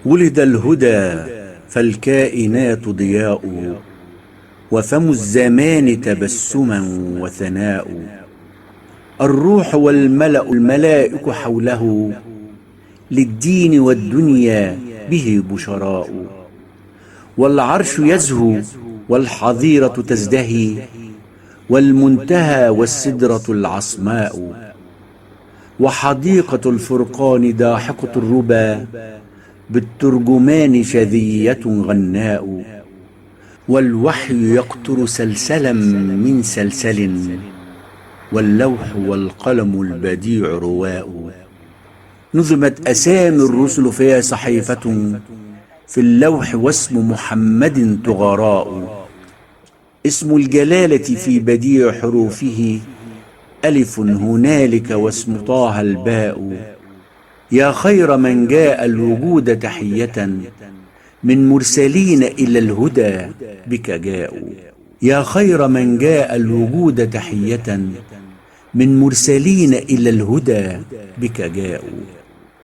ولد الهدى فالكائنات ضياء، وفم الزمان تبسما وثناء. الروح والملأ الملائك حوله، للدين والدنيا به بشراء. والعرش يزهو والحظيرة تزدهي، والمنتهى والسدرة العصماء. وحديقة الفرقان داحقة الربا، بالترجمان شذية غناء. والوحي يقطر سلسلا من سلسل، واللوح والقلم البديع رواء. نظمت أسامي الرسل فيها صحيفة، في اللوح واسم محمد تغراء. اسم الجلالة في بديع حروفه، ألف هنالك واسم طه الباء. يا خير من جاء الوجود تحية، من مرسلين إلى الهدى بك جاءوا. يا خير من جاء الوجود تحية، من مرسلين إلى الهدى بك جاءوا.